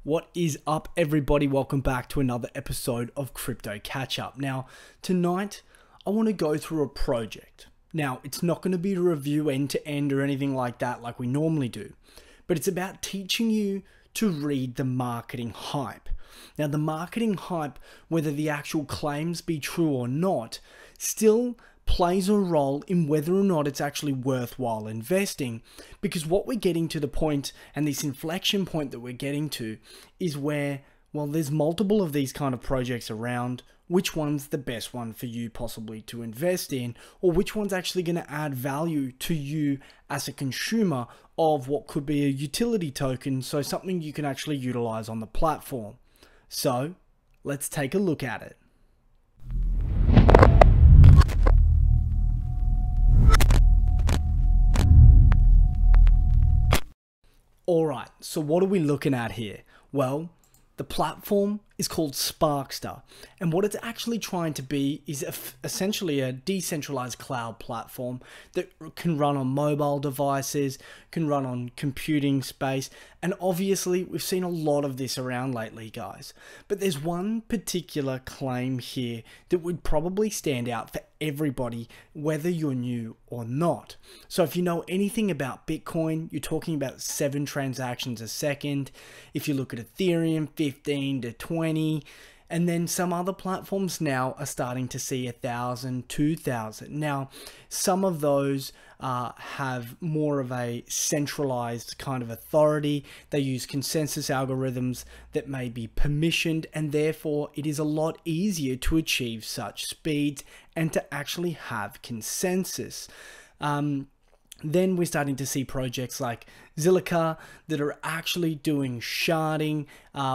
What is up, everybody? Welcome back to another episode of Crypto Catch Up. Now, tonight, I want to go through a project. Now, it's not going to be a review end to end or anything like that like we normally do, but it's about teaching you to read the marketing hype. Now, the marketing hype, whether the actual claims be true or not, still plays a role in whether or not it's actually worthwhile investing, because what we're getting to the point, and this inflection point that we're getting to, is where, well, there's multiple of these kind of projects around. Which one's the best one for you possibly to invest in, or which one's actually going to add value to you as a consumer of what could be a utility token, so something you can actually utilize on the platform. So let's take a look at it. Alright, so what are we looking at here? Well, the platform is called Sparkster, and what it's actually trying to be is essentially a decentralized cloud platform that can run on mobile devices, can run on computing space, and obviously we've seen a lot of this around lately, guys. But there's one particular claim here that would probably stand out for everybody, whether you're new or not. So if you know anything about Bitcoin, you're talking about 7 transactions a second. If you look at Ethereum, 15 to 20, and then some other platforms now are starting to see 1,000, 2,000. Now, some of those have more of a centralized kind of authority. They use consensus algorithms that may be permissioned, and therefore it is a lot easier to achieve such speeds and to actually have consensus. Then we're starting to see projects like Zilliqa that are actually doing sharding,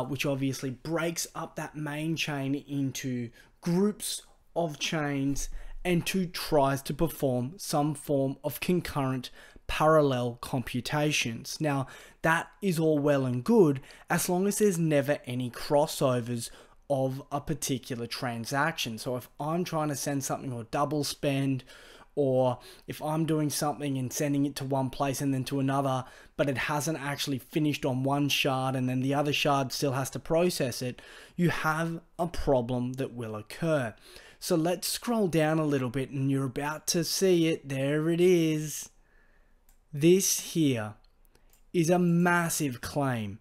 which obviously breaks up that main chain into groups of chains and tries to perform some form of concurrent parallel computations. Now, that is all well and good as long as there's never any crossovers of a particular transaction. So if I'm trying to send something or double spend, or if I'm doing something and sending it to one place and then to another, but it hasn't actually finished on one shard and then the other shard still has to process it, you have a problem that will occur. So let's scroll down a little bit and you're about to see it. There it is. This here is a massive claim.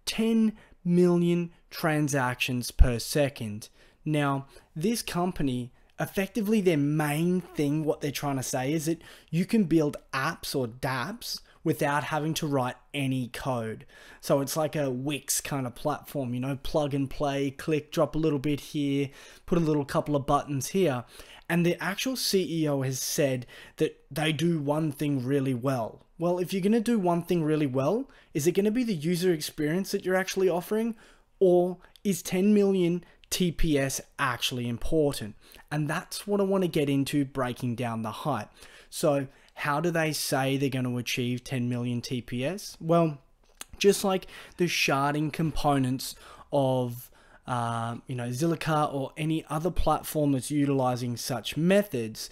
10 million transactions per second. Now, this company, effectively their main thing, what they're trying to say is that you can build apps or dApps without having to write any code. So it's like a Wix kind of platform, you know, plug and play, click, drop a little bit here, put a little couple of buttons here. And the actual CEO has said that they do one thing really well. Well, if you're going to do one thing really well, is it going to be the user experience that you're actually offering? Or is 10 million TPS actually important? And that's what I want to get into, breaking down the hype. So how do they say they're going to achieve 10 million TPS? Well, just like the sharding components of Zilliqa or any other platform that's utilizing such methods,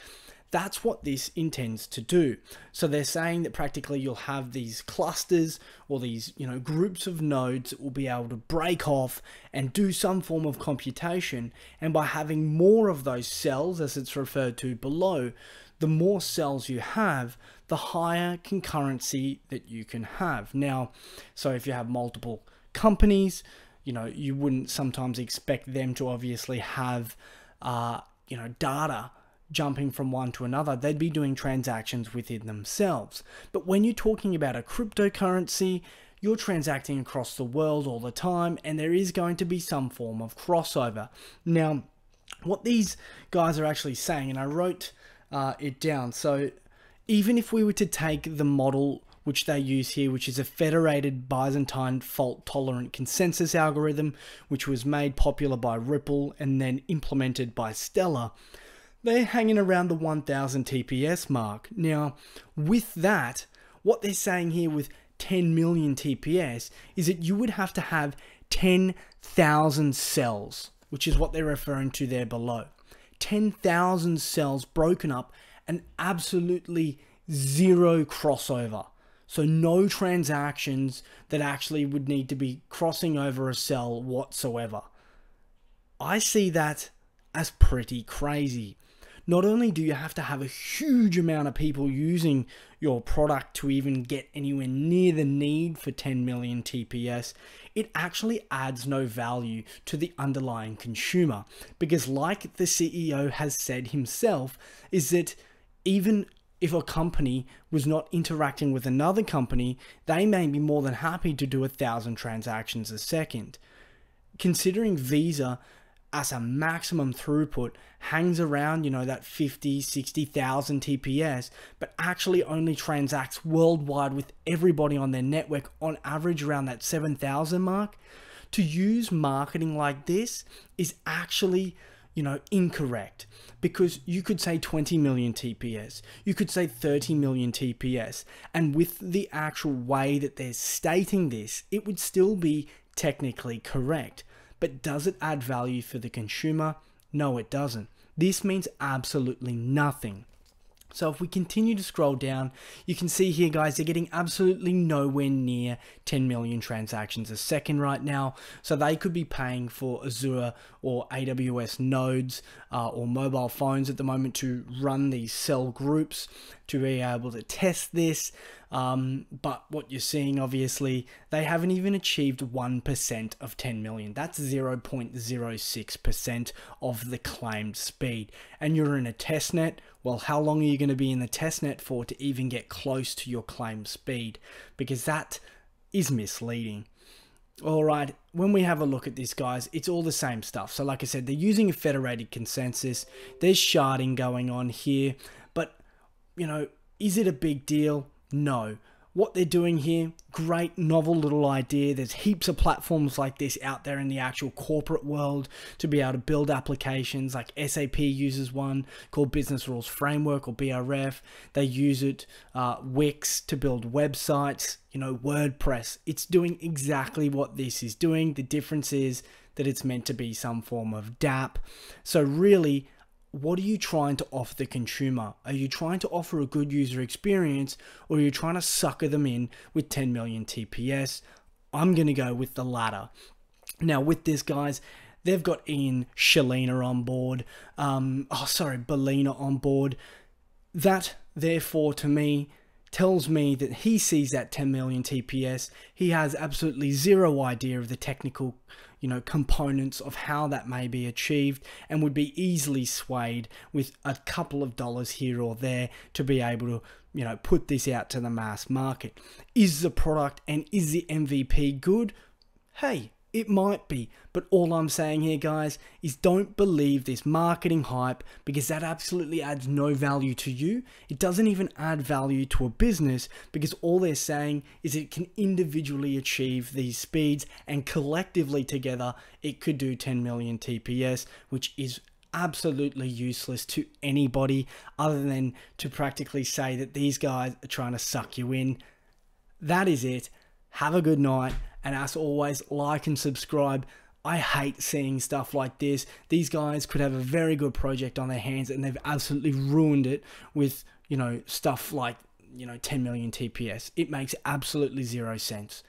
that's what this intends to do. So they're saying that practically you'll have these clusters or these, groups of nodes that will be able to break off and do some form of computation. And by having more of those cells, as it's referred to below, the more cells you have, the higher concurrency that you can have. Now, so if you have multiple companies, you wouldn't sometimes expect them to obviously have, data jumping from one to another. They'd be doing transactions within themselves. But when you're talking about a cryptocurrency, you're transacting across the world all the time, and there is going to be some form of crossover. Now, what these guys are actually saying, and I wrote it down, so even if we were to take the model which they use here, which is a federated Byzantine fault-tolerant consensus algorithm, which was made popular by Ripple and then implemented by Stellar, they're hanging around the 1000 TPS mark. Now, with that, what they're saying here with 10 million TPS is that you would have to have 10,000 cells, which is what they're referring to there below. 10,000 cells broken up and absolutely zero crossover. So no transactions that actually would need to be crossing over a cell whatsoever. I see that as pretty crazy. Not only do you have to have a huge amount of people using your product to even get anywhere near the need for 10 million TPS, it actually adds no value to the underlying consumer. Because like the CEO has said himself, is that even if a company was not interacting with another company, they may be more than happy to do 1,000 transactions a second. Considering Visa as a maximum throughput hangs around, that 50, 60,000 TPS, but actually only transacts worldwide with everybody on their network on average around that 7,000 mark, to use marketing like this is actually, incorrect. Because you could say 20 million TPS, you could say 30 million TPS, and with the actual way that they're stating this, it would still be technically correct. But does it add value for the consumer? No, it doesn't. This means absolutely nothing. So if we continue to scroll down, you can see here, guys, they're getting absolutely nowhere near 10 million transactions a second right now. So they could be paying for Azure or AWS nodes or mobile phones at the moment to run these cell groups to be able to test this. But what you're seeing, obviously, they haven't even achieved 1% of 10 million. That's 0.06% of the claimed speed. And you're in a testnet. Well, how long are you going to be in the testnet for to even get close to your claimed speed? Because that is misleading. All right, when we have a look at this, guys, it's all the same stuff. So like I said, they're using a federated consensus. There's sharding going on here. But, is it a big deal? No. What they're doing here, great novel little idea. There's heaps of platforms like this out there in the actual corporate world to be able to build applications. Like SAP uses one called Business Rules Framework, or BRF. They use it, Wix, to build websites, WordPress. It's doing exactly what this is doing. The difference is that it's meant to be some form of dApp. So really, what are you trying to offer the consumer? Are you trying to offer a good user experience, or are you trying to sucker them in with 10 million TPS? I'm going to go with the latter. Now with this, guys, they've got Ian Shalina on board. Balina on board. That, therefore, to me, tells me that he sees that 10 million TPS. He has absolutely zero idea of the technical components of how that may be achieved, and would be easily swayed with a couple of dollars here or there to be able to, put this out to the mass market. Is the product and is the MVP good? Hey, it might be, but all I'm saying here, guys, is don't believe this marketing hype, because that absolutely adds no value to you. It doesn't even add value to a business, because all they're saying is it can individually achieve these speeds, and collectively together it could do 10 million TPS, which is absolutely useless to anybody other than to practically say that these guys are trying to suck you in. That is it. Have a good night. And as always, like and subscribe. I hate seeing stuff like this. These guys could have a very good project on their hands, and they've absolutely ruined it with, stuff like, 10 million TPS. It makes absolutely zero sense.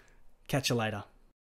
Catch you later.